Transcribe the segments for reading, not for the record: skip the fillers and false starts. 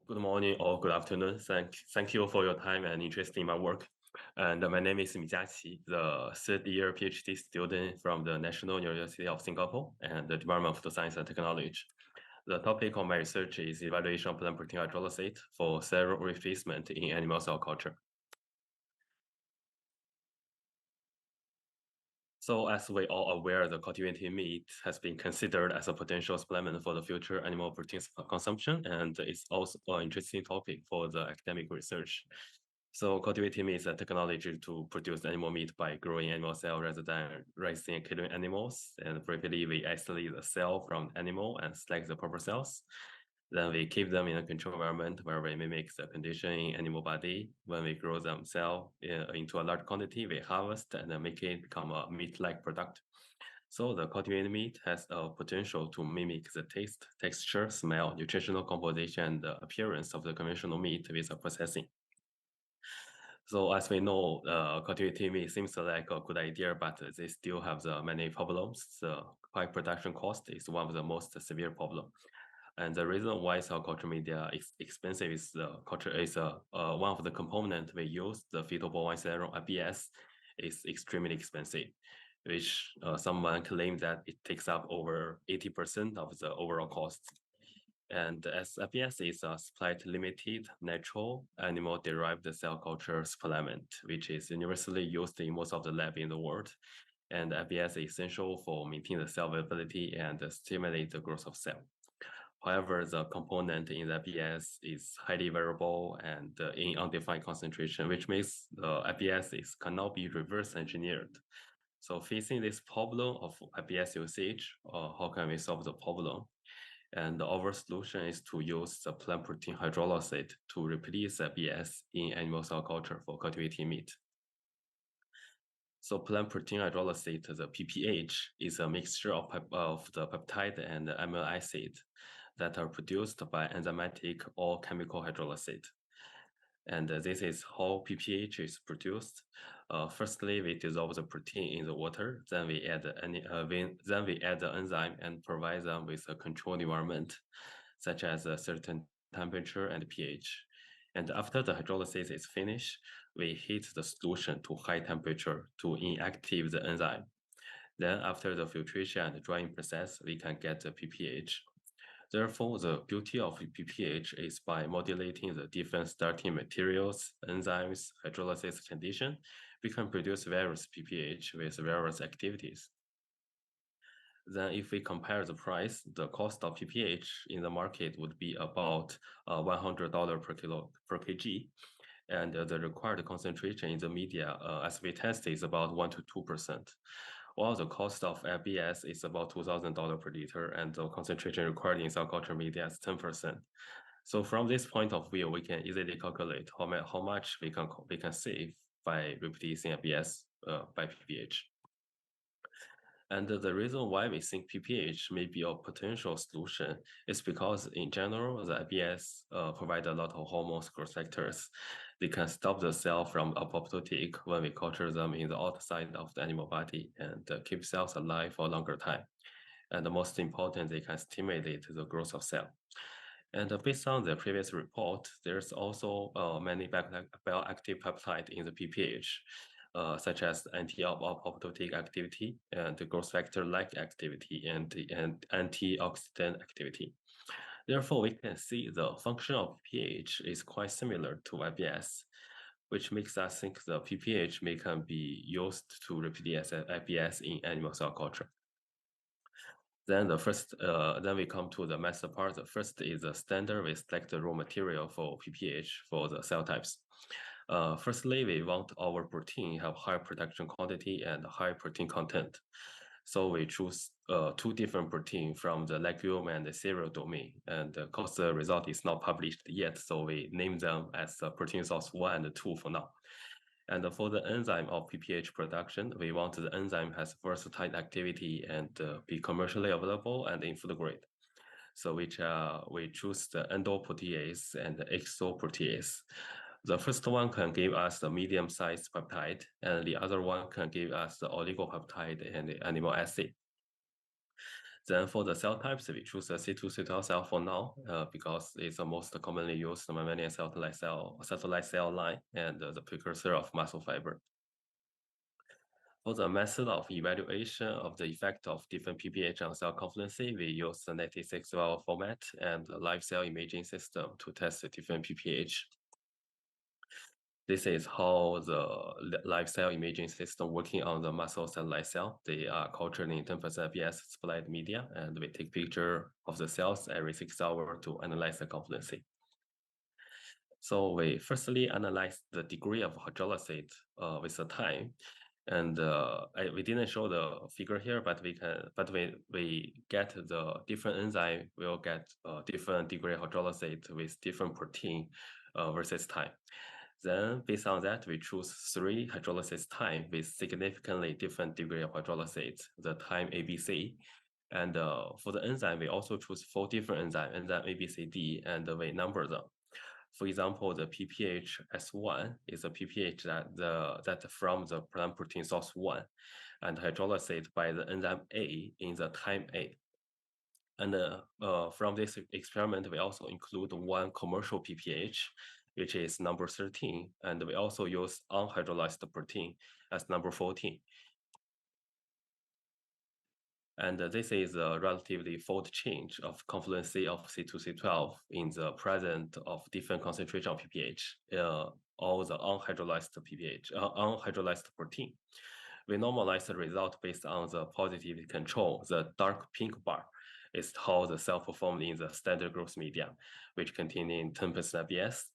Good morning or good afternoon. Thank you for your time and interest in my work. And my name is Jiaqi, the third-year PhD student from the National University of Singapore and the Department of the Science and Technology. The topic of my research is evaluation of plant protein hydrolysate for serum replacement in animal cell culture. So as we all aware, the cultivated meat has been considered as a potential supplement for the future animal protein consumption, and it's also an interesting topic for the academic research. So cultivated meat is a technology to produce animal meat by growing animal cell rather than raising and killing animals. And briefly, we isolate the cell from animal and select the proper cells. Then we keep them in a controlled environment where we mimic the condition in animal body. When we grow them cell into a large quantity, we harvest and then make it become a meat-like product. So the cultivated meat has a potential to mimic the taste, texture, smell, nutritional composition, and the appearance of the conventional meat with the processing. So as we know, cultivated meat seems like a good idea, but they still have the many problems. The high production cost is one of the most severe problem. And the reason why cell culture media is expensive is the culture is one of the component we use, the fetal bovine serum IBS, is extremely expensive, which someone claimed that it takes up over 80% of the overall cost. And as IBS is a supply limited natural animal derived cell culture supplement, which is universally used in most of the lab in the world. And IBS is essential for maintaining the cell viability and stimulate the growth of cell. However, the component in the IBS is highly variable and in undefined concentration, which means the IBS cannot be reverse engineered. So facing this problem of IBS usage, how can we solve the problem? And our solution is to use the plant protein hydrolysate to replace IBS in animal cell culture for cultivated meat. So plant protein hydrolysate, the PPH, is a mixture of the peptide and amino acid that are produced by enzymatic or chemical hydrolysate. And this is how PPH is produced. Firstly, we dissolve the protein in the water. Then we add the enzyme and provide them with a controlled environment, such as a certain temperature and pH. And after the hydrolysis is finished, we heat the solution to high temperature to inactivate the enzyme. Then after the filtration and drying process, we can get the PPH. Therefore, the beauty of PPH is by modulating the different starting materials, enzymes, hydrolysis condition, we can produce various PPH with various activities. Then if we compare the price, the cost of PPH in the market would be about $100 per kg. And the required concentration in the media, as we test, is about 1 to 2%. While the cost of IBS is about $2,000 per liter, and the concentration required in cell culture media is 10%. So from this point of view, we can easily calculate how much we can save by replacing IBS by PPH. And the reason why we think PPH may be a potential solution is because in general, the IBS provide a lot of hormones growth factors. They can stop the cell from apoptotic when we culture them in the outside of the animal body and keep cells alive for a longer time. And the most important, they can stimulate the growth of cell. And based on the previous report, there's also many bioactive peptide in the PPH, such as anti-apoptotic activity and the growth factor-like activity and antioxidant activity. Therefore, we can see the function of PPH is quite similar to IBS, which makes us think the PPH can be used to replace IBS in animal cell culture. Then then we come to the master part. The first is the standard. We select the raw material for PPH for the cell types. Firstly, we want our protein have high production quantity and high protein content. So we choose two different protein from the legume and the cereal domain. And of course, the result is not published yet, so we name them as protein source 1 and 2 for now. And for the enzyme of PPH production, we want the enzyme has versatile activity and be commercially available and in food grade. So we choose the endoprotease and the exoprotease. The first one can give us the medium-sized peptide, and the other one can give us the oligopeptide and the amino acid. Then for the cell types, we choose the C2C12 cell for now because it's the most commonly used mammalian satellite cell line and the precursor of muscle fiber. For the method of evaluation of the effect of different PPH on cell confluency, we use the 96-well format and the live cell imaging system to test the different PPH. This is how the live cell imaging system working on the muscle satellite cell. They are cultured in 10% IPS supplied media, and we take picture of the cells every 6 hours to analyze the confluency. So we firstly analyze the degree of hydrolysate with the time. And we didn't show the figure here, but we get the different enzyme will get different degree of hydrolysate with different protein versus time. Then based on that, we choose 3 hydrolysis time with significantly different degree of hydrolysate, the time ABC. And for the enzyme, we also choose 4 different enzyme A, B, C, D, and we number them. For example, the PPH S1 is a PPH that from the plant protein source 1 and hydrolysate by the enzyme A in the time A. And from this experiment, we also include 1 commercial PPH, which is number 13, and we also use unhydrolyzed protein as number 14. And this is a relatively fold change of confluency of C2C12 in the presence of different concentration of PPH, all the unhydrolyzed PPH, unhydrolyzed protein. We normalize the result based on the positive control. The dark pink bar is how the cell performed in the standard growth media, which containing 10% IBS.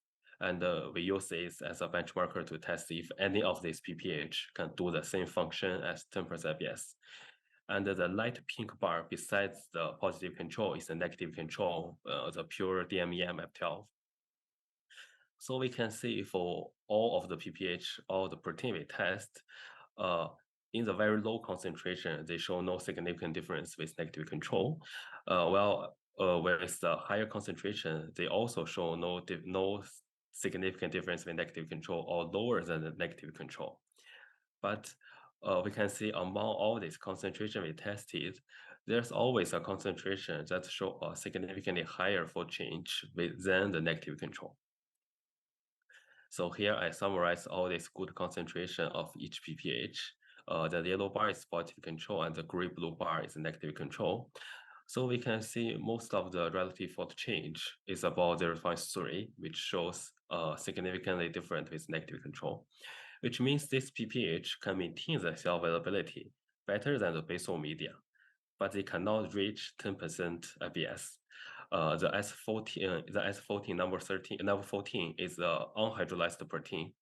And we use this as a benchmarker to test if any of these PPH can do the same function as 10% IBS. And the light pink bar besides the positive control is the negative control, the pure DMEM F12. So we can see for all of the PPH, all the protein we test, in the very low concentration, they show no significant difference with negative control. Whereas the higher concentration, they also show no significant difference with negative control or lower than the negative control. But we can see among all this concentration we tested, there's always a concentration that show a significantly higher fold change than the negative control. So here I summarize all this good concentration of each PPH. The yellow bar is positive control and the gray-blue bar is negative control. So we can see most of the relative fold change is about 0.3, which shows significantly different with negative control, which means this PPH can maintain the cell availability better than the basal media, but they cannot reach 10% IBS. The S14 number 14 is the unhydrolyzed protein.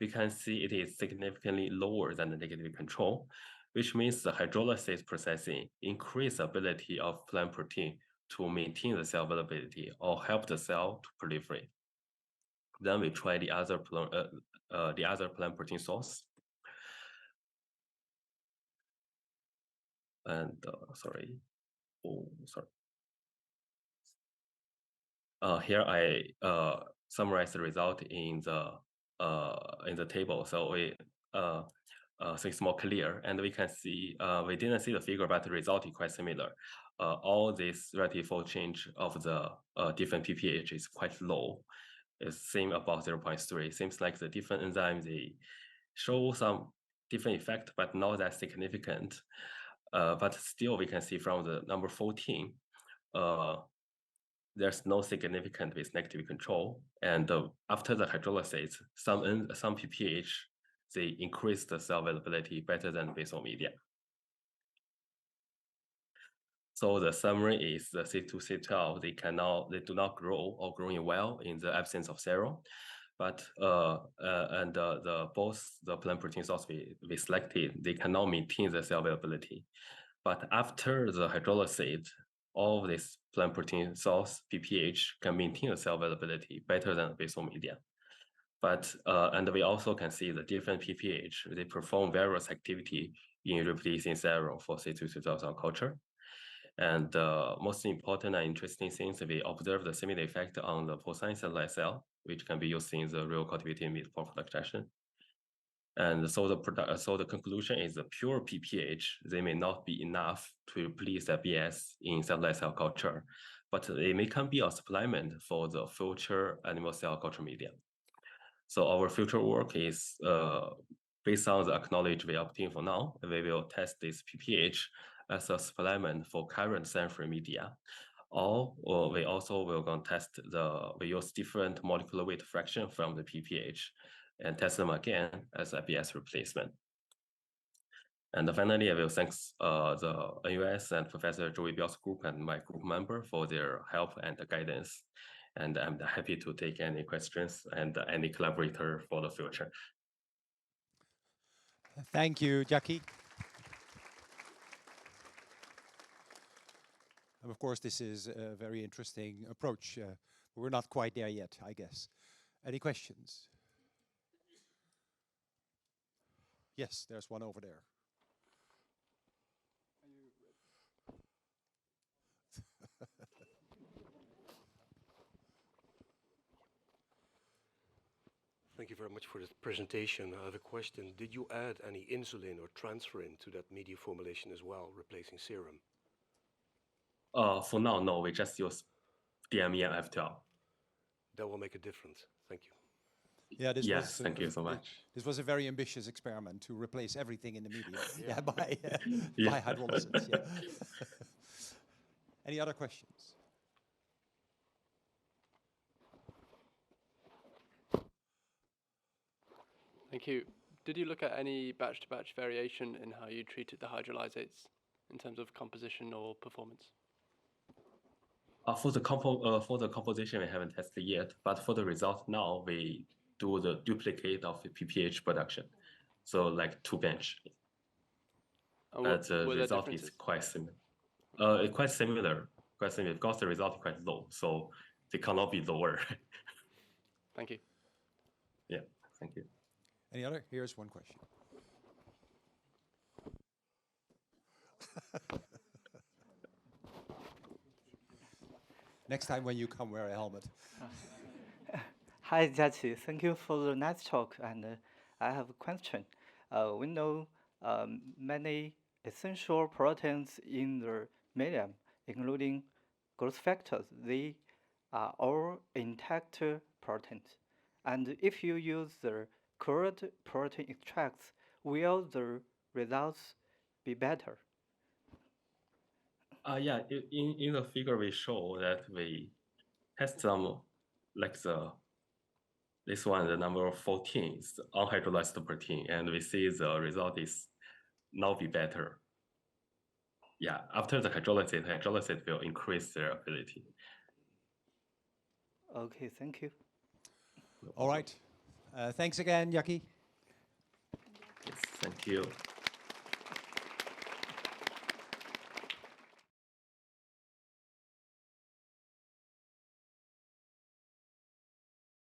We can see it is significantly lower than the negative control, which means the hydrolysis processing increase the ability of plant protein to maintain the cell availability or help the cell to proliferate. Then we try the other plant protein source. And sorry. Here I summarize the result in the table, so it's more clear, and we can see we didn't see the figure, but the result is quite similar. All this relative fold change of the different PPH is quite low. It's same about 0.3. Seems like the different enzymes they show some different effect, but not that significant. But still, we can see from the number 14. There's no significant with negative control. And after the hydrolysis, some PPH, they increase the cell availability better than basal media. So the summary is the C2C12, they do not grow or growing well in the absence of serum. But both the plant protein source we selected, they cannot maintain the cell availability. But after the hydrolysis, all of this plant protein source PPH can maintain the cell availability better than basal media. But and we also can see the different PPH, they perform various activity in replacing serum for C2C12 cell culture. And most important and interesting things, we observe the similar effect on the porcine satellite cell, which can be used in the real cultivated meat for production. And so the conclusion is the pure PPH, they may not be enough to replace IBS in satellite cell culture, but they may can be a supplement for the future animal cell culture media. So our future work is based on the knowledge we obtain for now. We will test this PPH as a supplement for current cell-free media. Or we also will go and test we use different molecular weight fraction from the PPH and test them again as IBS replacement. And finally, I will thank the NUS and Professor Joey Bell's group and my group member for their help and guidance. And I'm happy to take any questions and any collaborator for the future. Thank you, Jiaqi. And of course, this is a very interesting approach. We're not quite there yet, I guess. Any questions? Yes, there's one over there. Thank you very much for this presentation. I have a question. Did you add any insulin or transferrin to that media formulation as well, replacing serum? For now, no, we just use DME and F12. That will make a difference. Thank you. Yeah, yes, thank you so much. This was a very ambitious experiment to replace everything in the media by yeah. hydrolysates. Yeah. Any other questions? Thank you. Did you look at any batch-to-batch variation in how you treated the hydrolysates in terms of composition or performance? For the composition, we haven't tested yet, but for the result now, we do the duplicate of the PPH production. So like 2 bench. The result is quite similar. Quite similar because the result is quite low, so they cannot be lower. Thank you. Yeah, thank you. Any other? Here's one question. Next time when you come, wear a helmet. Hi, Jiaqi. Thank you for the nice talk. And I have a question. We know many essential proteins in the medium, including growth factors. They are all intact proteins. And if you use the current protein extracts, will the results be better? Yeah, in the figure we show that we test some like this one, the number 14 is unhydrolyzed protein, and we see the result is now be better. Yeah, after the hydrolyzate will increase their ability. Okay, thank you. All right. Thanks again, Jiaqi. Yes, thank you.